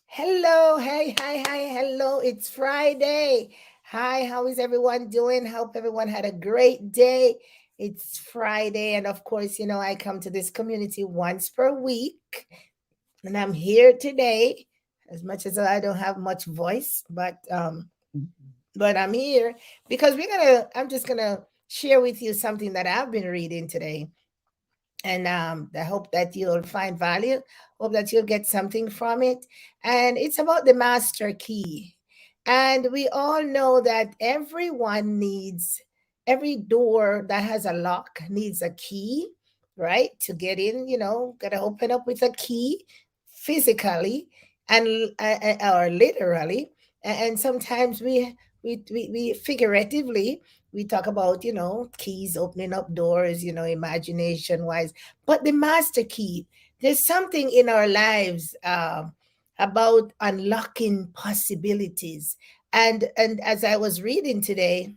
Hello, hey, hi, hi, hello. It's Friday. Hi, how is everyone doing? Hope everyone had a great day. It's Friday, and of course, I come to this community once per week, and I'm here today. As much as I don't have much voice, but I'm here because I'm just gonna share with you something that I've been reading today, and I hope that you'll find value. Hope that you'll get something from it. And it's about the master key. And we all know that every door that has a lock needs a key, right? To get in, gotta open up with a key physically and or literally. And sometimes we figuratively we talk about keys opening up doors, imagination wise, but the master key, there's something in our lives about unlocking possibilities. And as I was reading today,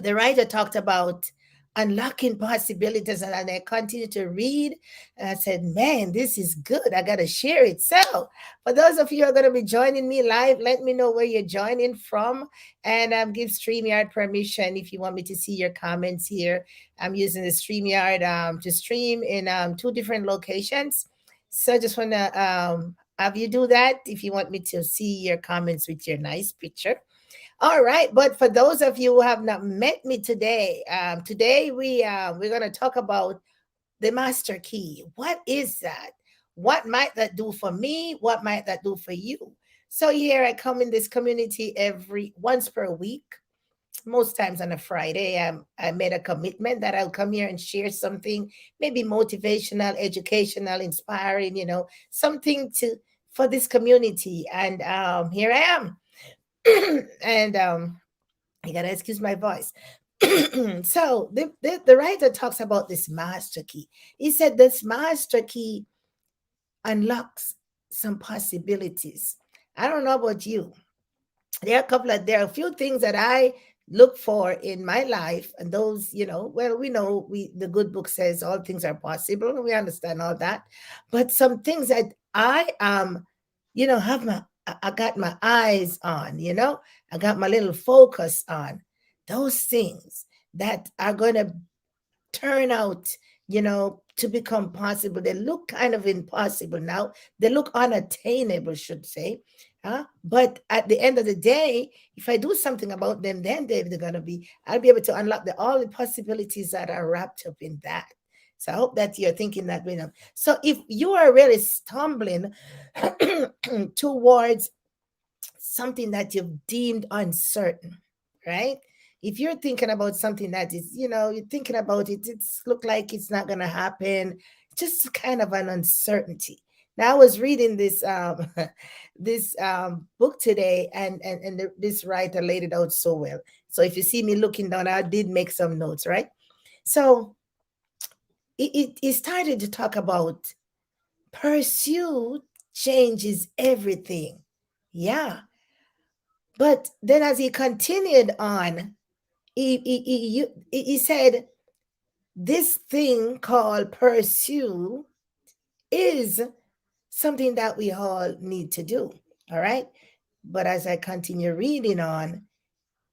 the writer talked about unlocking possibilities, and I continued to read, and I said, man, this is good, I gotta share it. So for those of you who are going to be joining me live, let me know where you're joining from, and give StreamYard permission if you want me to see your comments here. I'm using the StreamYard to stream in two different locations, so I just want to have you do that if you want me to see your comments with your nice picture. All right, but for those of you who have not met me today, today we're going to talk about the master key. What is that? What might that do for me? What might that do for you? So here I come in this community every once per week, most times on a Friday. I made a commitment that I'll come here and share something, maybe motivational, educational, inspiring, something to for this community. And here I am. And you gotta excuse my voice. So the writer talks about this master key. He said this master key unlocks some possibilities. I don't know about you. There are a few things that I look for in my life, and those, well, we know we the good book says all things are possible, and we understand all that. But some things that I have I got my eyes on, I got my little focus on those things that are gonna turn out, to become possible. They look kind of impossible now. They look unattainable, should say. But at the end of the day, if I do something about them, then they're gonna be. I'll be able to unlock all the possibilities that are wrapped up in that. So I hope that you're thinking that way now. So if you are really stumbling towards something that you've deemed uncertain, right? If you're thinking about something that is, you're thinking about it, it's look like it's not going to happen, just kind of an uncertainty. Now I was reading this this book today, and this writer laid it out so well. So if you see me looking down, I did make some notes, right? So it started to talk about pursuit changes everything. Yeah. But then as he continued on, he said, this thing called pursue is something that we all need to do. All right. But as I continue reading on,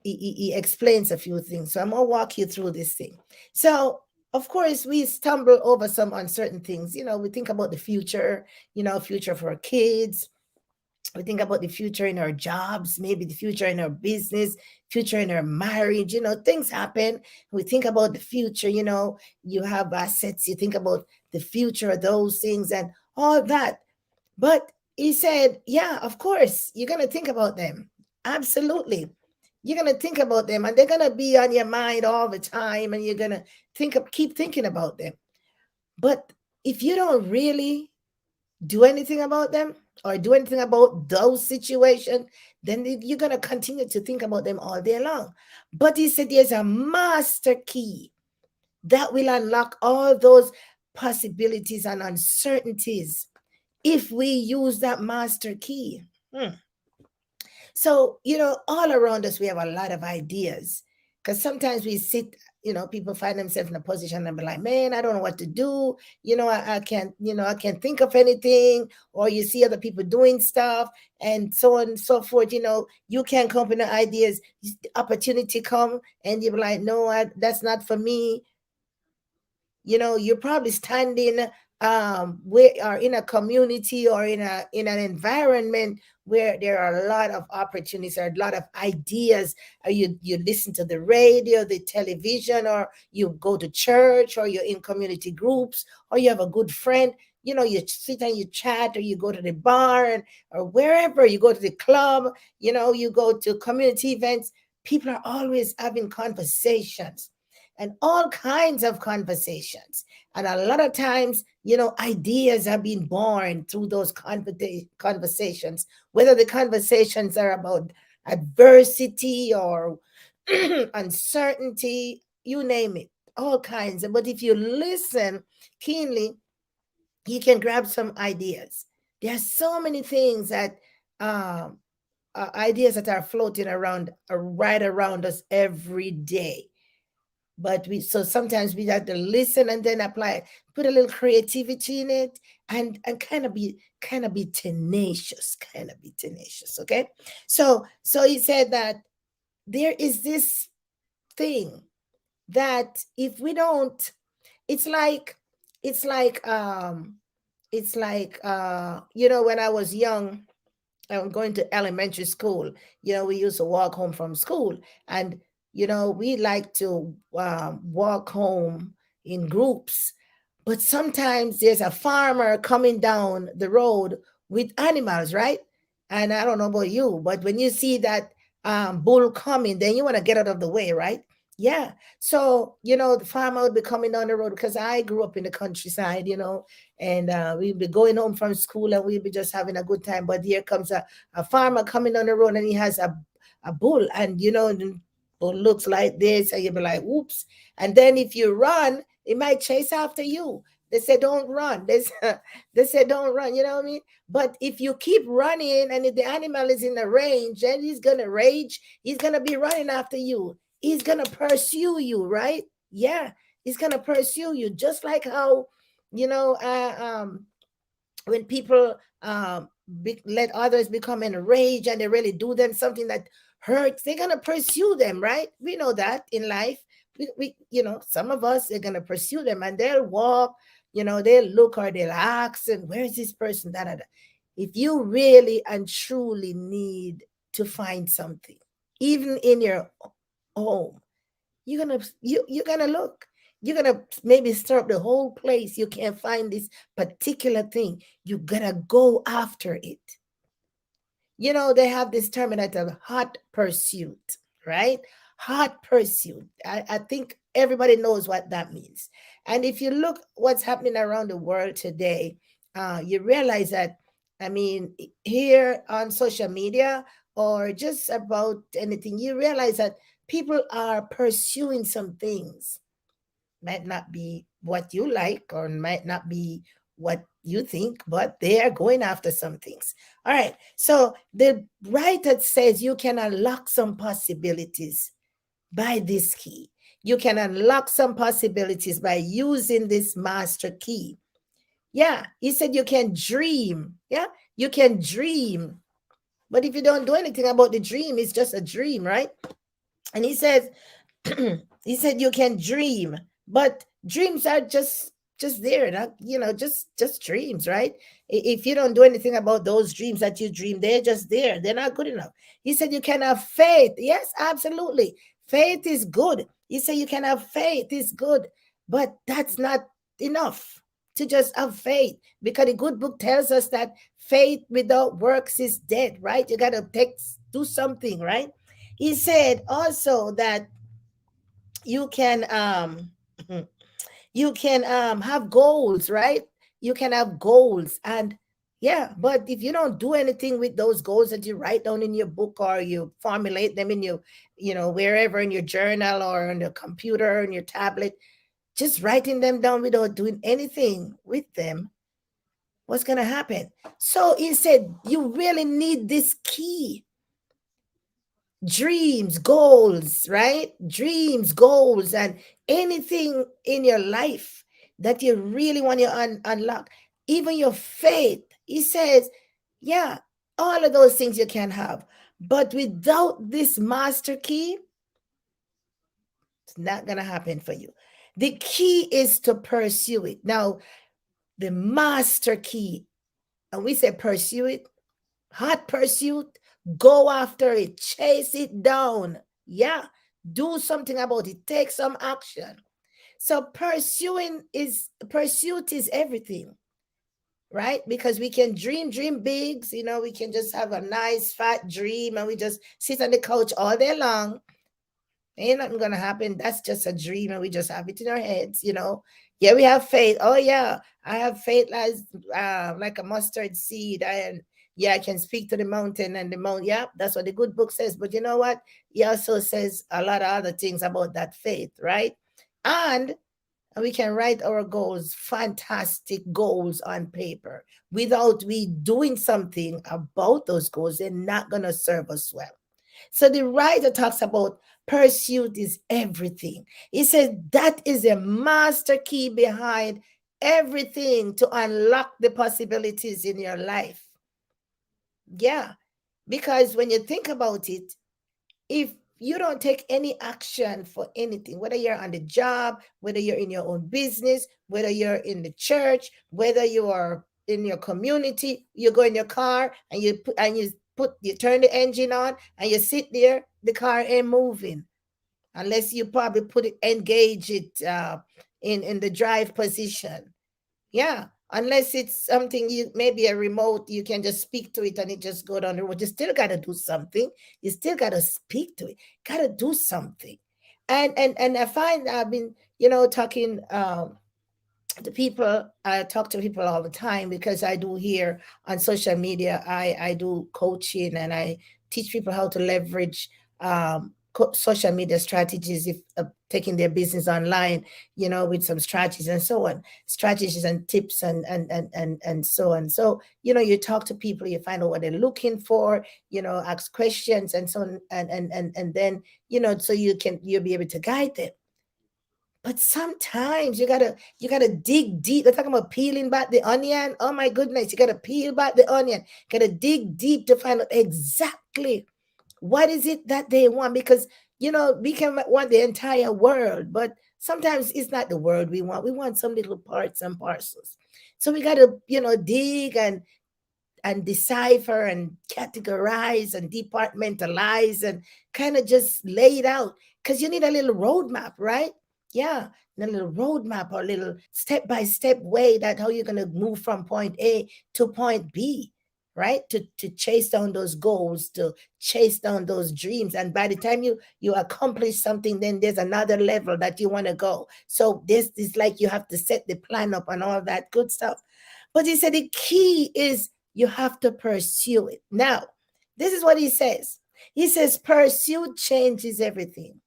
he explains a few things. So I'm going to walk you through this thing. So, of course, we stumble over some uncertain things. We think about the future, future for our kids, we think about the future in our jobs, maybe the future in our business, future in our marriage. Things happen. We think about the future. You have assets, you think about the future of those things and all that. But he said, yeah, of course, you're going to think about them. Absolutely. You're going to think about them, and they're going to be on your mind all the time, and you're going to keep thinking about them. But if you don't really do anything about them or do anything about those situations, then you're going to continue to think about them all day long. But he said there's a master key that will unlock all those possibilities and uncertainties if we use that master key. So, all around us, we have a lot of ideas because sometimes we sit people find themselves in a position and be like, man, I don't know what to do. I can't, I can't think of anything. Or you see other people doing stuff and so on and so forth. You can't come up with no ideas. Opportunity come and you're like, no, that's not for me. You're probably standing where are in a community or in an environment where there are a lot of opportunities or a lot of ideas. Or you listen to the radio, the television, or you go to church, or you're in community groups, or you have a good friend. You sit and you chat, or you go to the bar, or wherever you go to the club. You go to community events. People are always having conversations, and all kinds of conversations. And a lot of times, ideas are being born through those conversations, whether the conversations are about adversity or uncertainty, you name it, all kinds. But if you listen keenly, you can grab some ideas. There are so many things that um, ideas that are floating around right around us every day. But sometimes we have to listen and then apply, put a little creativity in it, and kind of be tenacious, okay. So he said that there is this thing that if we don't, it's like it's like um when I was young, I'm going to elementary school. We used to walk home from school, and we like to walk home in groups. But sometimes there's a farmer coming down the road with animals, right? And I don't know about you, but when you see that bull coming, then you want to get out of the way, right? Yeah. So the farmer would be coming down the road, because I grew up in the countryside, and we'd be going home from school and we'd be just having a good time. But here comes a farmer coming on the road, and he has a bull, and the bull looks like this, and you'll be like, oops. And then if you run, it might chase after you. They say don't run. They say don't run, you know what I mean? But if you keep running, and if the animal is in the range, then he's gonna rage, he's gonna be running after you, he's gonna pursue you, right? Yeah, he's gonna pursue you, just like how you know uh, um when people let others become enraged and they really do them something that hurts, they're gonna pursue them, right? We know that in life. Some of us are gonna pursue them, and they'll walk, they'll look, or they'll ask, and where is this person? Da. If you really and truly need to find something, even in your home, you're gonna look. You're gonna maybe stir up the whole place. You can't find this particular thing. You gotta go after it. They have this term that hot pursuit, right? Hot pursuit. I think everybody knows what that means. And if you look what's happening around the world today, you realize that, I mean, here on social media or just about anything, you realize that people are pursuing some things. Might not be what you like, or might not be what you think, but they are going after some things. All right. So the writer says you can unlock some possibilities by this key. You can unlock some possibilities by using this master key. Yeah. He said you can dream. Yeah. You can dream. But if you don't do anything about the dream, it's just a dream, right? And he says, he said you can dream, but dreams are just there, not, just dreams, right? If you don't do anything about those dreams that you dream, they're just there, they're not good enough. He said you can have faith. Yes, absolutely, faith is good. He said you can have faith, is good, but that's not enough to just have faith, because the good book tells us that faith without works is dead, right? You got to do something, right? He said also that you can have goals, right? You can have goals, and yeah, but if you don't do anything with those goals that you write down in your book, or you formulate them in your, wherever, in your journal or on your computer, on your tablet, just writing them down without doing anything with them, what's going to happen? So he said you really need this key. dreams, goals, right? Dreams, goals, and anything in your life that you really want to unlock, even your faith. He says, yeah, all of those things you can have. But without this master key, it's not going to happen for you. The key is to pursue it. Now, the master key, and we say pursue it, hot pursuit, go after it, chase it down. Yeah, do something about it, take some action. So pursuit is everything, right? Because we can dream bigs, we can just have a nice fat dream and we just sit on the couch all day long. Ain't nothing gonna happen. That's just a dream, and we just have it in our heads. Yeah, we have faith. Oh yeah, I have faith as like a mustard seed. And yeah, I can speak to the mountain and the mountain. Yeah, that's what the good book says. But you know what? He also says a lot of other things about that faith, right? And we can write our goals, fantastic goals on paper. Without we doing something about those goals, they're not gonna serve us well. So the writer talks about pursuit is everything. He says that is a master key behind everything to unlock the possibilities in your life. Yeah, because when you think about it, if you don't take any action for anything, whether you're on the job, whether you're in your own business, whether you're in the church, whether you are in your community, you go in your car and you turn the engine on and you sit there, the car ain't moving unless you probably engage it in the drive position. Yeah, unless it's something, you maybe a remote, you can just speak to it and it just go down the road. You still got to do something. You still got to speak to it. Got to do something. And I find I've been talking to people. I talk to people all the time because I do here on social media. I do coaching and I teach people how to leverage social media strategies if taking their business online, with some strategies and so on, strategies and tips and so on. So you talk to people, you find out what they're looking for, ask questions and so on, and then so you'll be able to guide them. But sometimes you gotta dig deep. They're talking about peeling back the onion. Oh my goodness, you gotta peel back the onion. Gotta dig deep to find out exactly what is it that they want. Because we can want the entire world, but sometimes it's not the world we want. We want some little parts and parcels. So we gotta, dig and decipher and categorize and departmentalize and kind of just lay it out, because you need a little roadmap, right? Yeah, a little roadmap or a little step by step way that how you're going to move from point A to point B, right? To chase down those goals, to chase down those dreams. And by the time you accomplish something, then there's another level that you want to go. So this is like you have to set the plan up and all that good stuff. But he said the key is you have to pursue it. Now, this is what he says. He says, pursuit changes everything.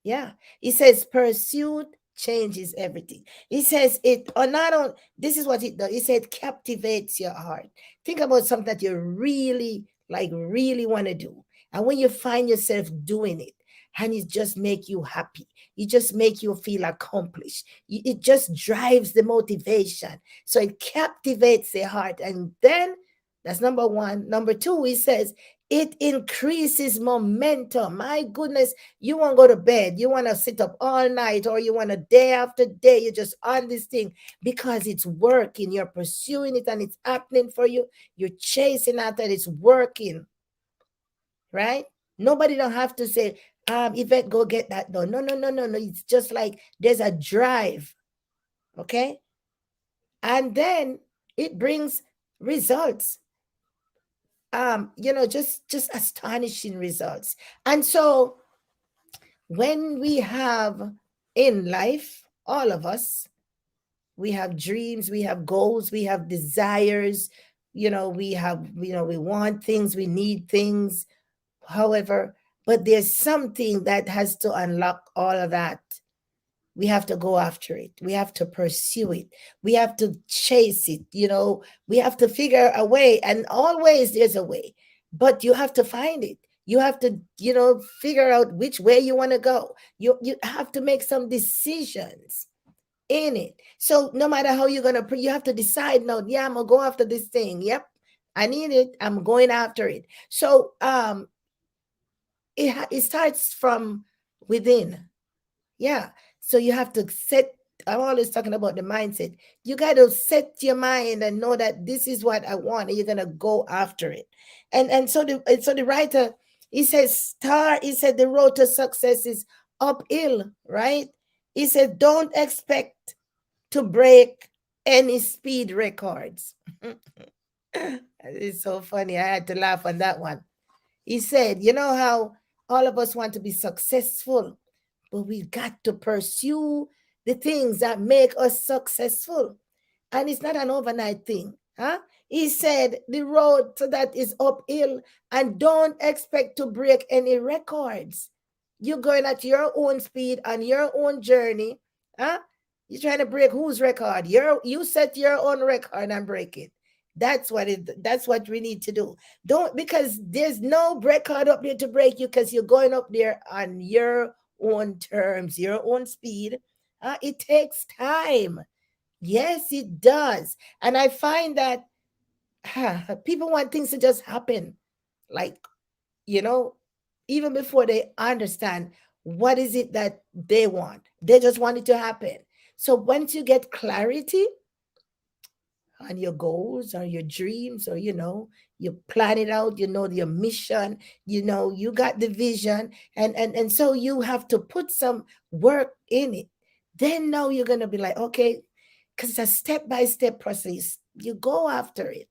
Yeah. He says, pursuit changes everything. He says it, or not on, this is what it does. He said, captivates your heart. Think about something that you really, like, really want to do. And when you find yourself doing it, and it just make you happy, it just make you feel accomplished, it just drives the motivation. So it captivates the heart. And then that's number one. Number two, he says it increases momentum. My goodness, you want to go to bed, you want to sit up all night, or you want to day after day, you're just on this thing because it's working. You're pursuing it and it's happening for you. You're chasing after it, it's working, right? Nobody don't have to say, Yvette, go get that done. No, no, no, no, no. It's just like there's a drive, okay? And then it brings results. Just astonishing results. And so when we have in life, all of us, we have dreams, we have goals, we have desires, we want things, we need things. However, but there's something that has to unlock all of that. We have to go after it. We have to pursue it. We have to chase it. We have to figure a way. And always there's a way, but you have to find it. You have to, figure out which way you want to go. You have to make some decisions in it. So no matter how you're gonna, you have to decide. No, yeah, I'm gonna go after this thing. Yep, I need it. I'm going after it. So it starts from within. Yeah. So you have to set. I'm always talking about the mindset. You got to set your mind and know that this is what I want, and you're gonna go after it. And so the writer, he says, he said the road to success is uphill, right? He said, don't expect to break any speed records. It's so funny. I had to laugh on that one. He said, you know how all of us want to be successful, but we got to pursue the things that make us successful. And it's not an overnight thing. Huh? He said the road to that is uphill, and don't expect to break any records. You're going at your own speed on your own journey. Huh? You're trying to break whose record? You set your own record and break it. That's what we need to do. Don't, because there's no record up there to break you, because you're going up there on your own terms, your own speed. It takes time. Yes, it does. And I find that people want things to just happen. Like, you know, even before they understand what is it that they want. They just want it to happen. So once you get clarity on your goals or your dreams, or you plan it out, your mission, you got the vision, and so you have to put some work in it. Then now you're going to be like, okay, because it's a step by step process. You go after it.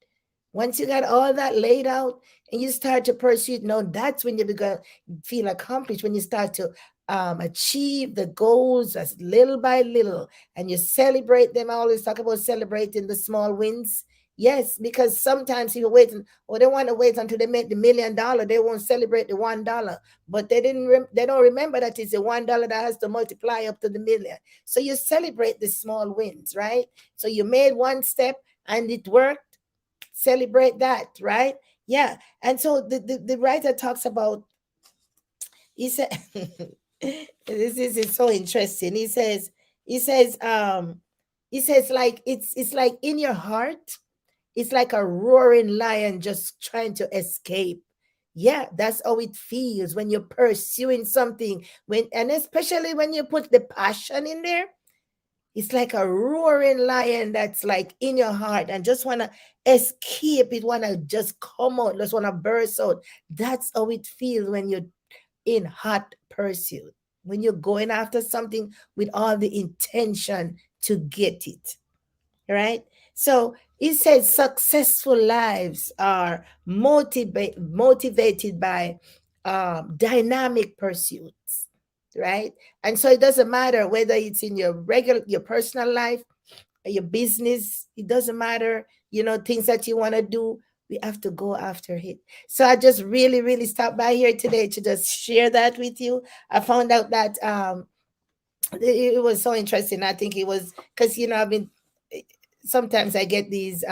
Once you got all that laid out and you start to pursue it, no, that's when you begin feel accomplished, when you start to achieve the goals as little by little, and you celebrate them. I always talk about celebrating the small wins. Yes, because sometimes people wait, or they want to wait until they make the $1,000,000. They won't celebrate the $1, but they don't remember that it's the $1 that has to multiply up to the million. So you celebrate the small wins, right? So you made one step and it worked. Celebrate that, right? Yeah. And so the writer talks about, he said, this is so interesting. He says like it's like in your heart, it's like a roaring lion just trying to escape. Yeah, that's how it feels when you're pursuing something. And especially when you put the passion in there, it's like a roaring lion that's like in your heart and just want to escape. It want to just come out, just want to burst out. That's how it feels when you're in hot pursuit, when you're going after something with all the intention to get it, right? So it says successful lives are motivated by dynamic pursuits, right? And so it doesn't matter whether it's in your personal life, your business, it doesn't matter, things that you want to do. We have to go after it. So I just really, really stopped by here today to just share that with you. I found out that it was so interesting. I think it was because I've been sometimes I get these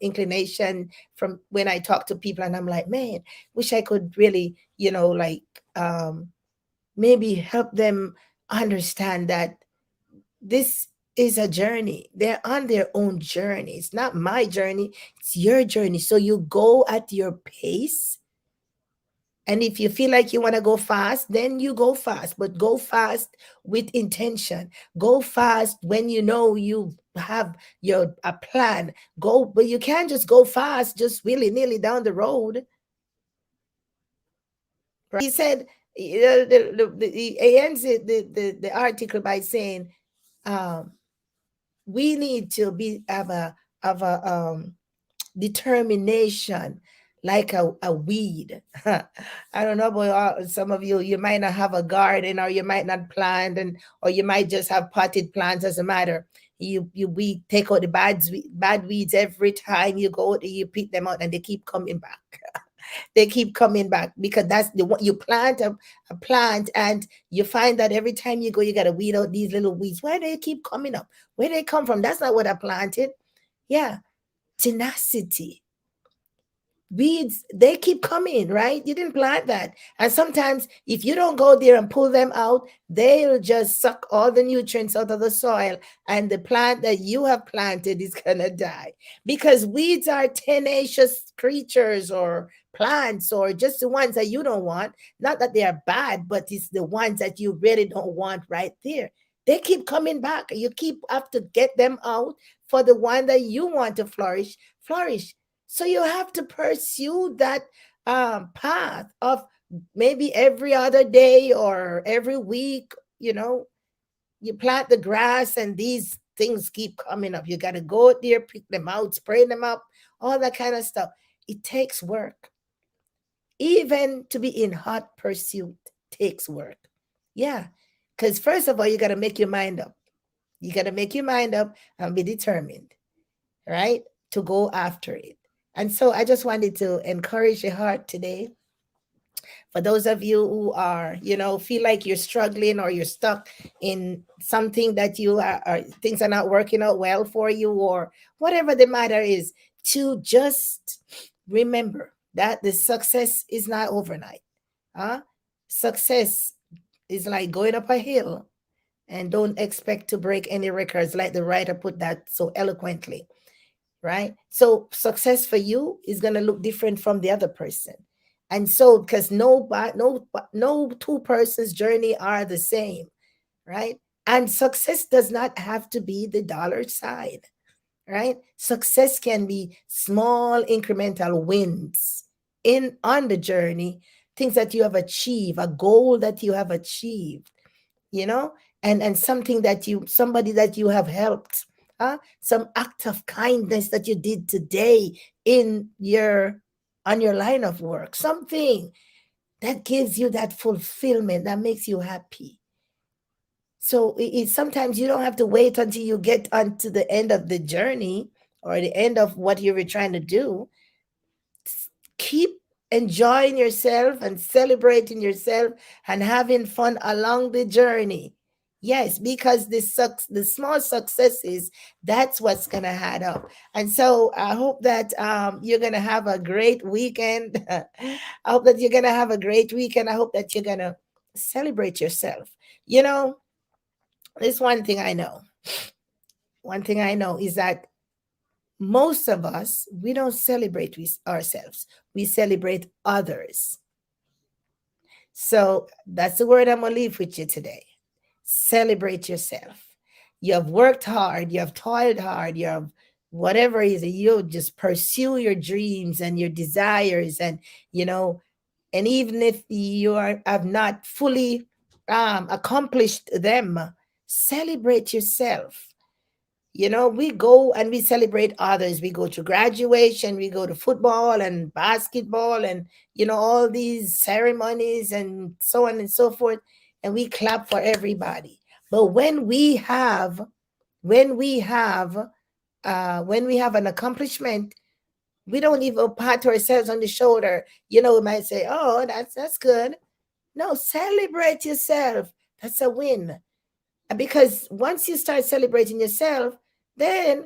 inclination from when I talk to people, and I'm like, man, wish I could really, like maybe help them understand that this is a journey. They're on their own journey. It's not my journey, it's your journey. So you go at your pace. And if you feel like you want to go fast, then you go fast, but go fast with intention. Go fast when you know you have a plan. Go, but you can't just go fast, just willy-nilly down the road. Right? He said, he ends the article by saying, we need to have a determination like a weed. I don't know about some of you. You might not have a garden, or you might not plant, or you might just have potted plants. Doesn't matter. We take out the bad weeds every time you go. You pick them out, and they keep coming back. They keep coming back because that's the one you plant a plant, and you find that every time you go, you got to weed out these little weeds. Why do they keep coming up? Where they come from? That's not what I planted. Yeah, tenacity. weeds, they keep coming, right? You didn't plant that. And sometimes if you don't go there and pull them out, they'll just suck all the nutrients out of the soil, and the plant that you have planted is gonna die. Because weeds are tenacious creatures, or plants, or just the ones that you don't want. Not that they are bad, but it's the ones that you really don't want right there. They keep coming back. You keep have to get them out for the one that you want to flourish. So you have to pursue that path of maybe every other day or every week. You know, you plant the grass and these things keep coming up. You got to go out there, pick them out, spray them up, all that kind of stuff. It takes work. Even to be in hot pursuit takes work. Yeah. Because first of all, you got to make your mind up. You got to make your mind up and be determined, right? To go after it. And so I just wanted to encourage your heart today. For those of you who are, feel like you're struggling or you're stuck in something that you are things are not working out well for you, or whatever the matter is, to just remember that the success is not overnight. Huh? Success is like going up a hill, and don't expect to break any records, like the writer put that so eloquently, right? So success for you is going to look different from the other person. And so, because no two persons journey are the same, right? And success does not have to be the dollar sign, right? Success can be small incremental wins in on the journey, things that you have achieved, a goal that you have achieved, you know, and something that you somebody that you have helped, some act of kindness that you did today in your on your line of work, something that gives you that fulfillment that makes you happy. So sometimes you don't have to wait until you get onto the end of the journey or the end of what you were trying to do. Keep enjoying yourself and celebrating yourself and having fun along the journey. Yes, because the small successes, that's what's gonna add up. And so I hope that you're gonna have a great weekend. I hope that you're gonna have a great weekend. I hope that you're gonna celebrate yourself. You know, there's one thing I know. One thing I know is that most of us, we don't celebrate ourselves, we celebrate others. So that's the word I'm going to leave with you today. Celebrate yourself. You have worked hard, you have toiled hard, you have whatever it is, you just pursue your dreams and your desires, and you know, and even if have not fully accomplished them, celebrate yourself. You know, we go and we celebrate others. We go to graduation, we go to football and basketball, and all these ceremonies and so on and so forth, and we clap for everybody. But when we have an accomplishment, we don't even pat ourselves on the shoulder. We might say, "Oh, that's good." No, celebrate yourself. That's a win. Because once you start celebrating yourself, then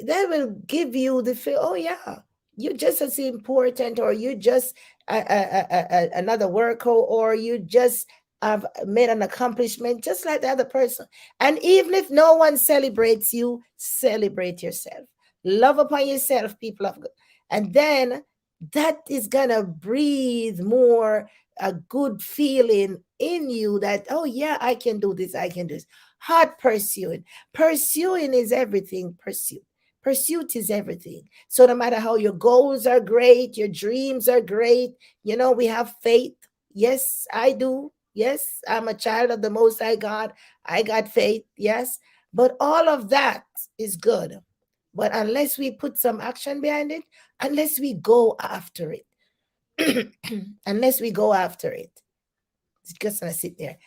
that will give you the feel, oh yeah, you're just as important, or you just another worker, or you just have made an accomplishment just like the other person. And even if no one celebrates you, celebrate yourself. Love upon yourself, people of God. And then that is gonna breathe more a good feeling in you, that oh yeah, I can do this, I can do this. Hard pursuing is everything. Pursuit is everything. So no matter how your goals are great, your dreams are great, we have faith. Yes, I do. Yes, I'm a child of the Most High God. I got faith. Yes, but all of that is good. But unless we put some action behind it, unless we go after it, unless we go after it, it's just gonna sit there.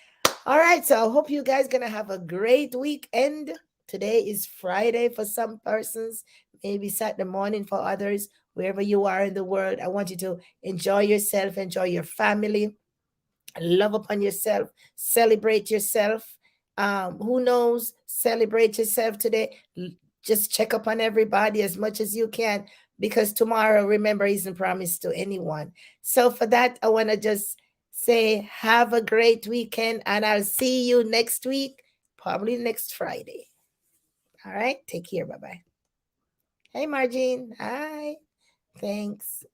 All right, so I hope you guys gonna have a great weekend. Today is Friday for some persons, maybe Saturday morning for others. Wherever you are in the world, I want you to enjoy yourself, enjoy your family, love upon yourself, celebrate yourself. Who knows? Celebrate yourself today. Just check up on everybody as much as you can. because tomorrow, remember, isn't promised to anyone. So for that, I want to just say have a great weekend, and I'll see you next week, probably next Friday. All right, take care. Bye bye. Hey, Margine. Hi. Thanks.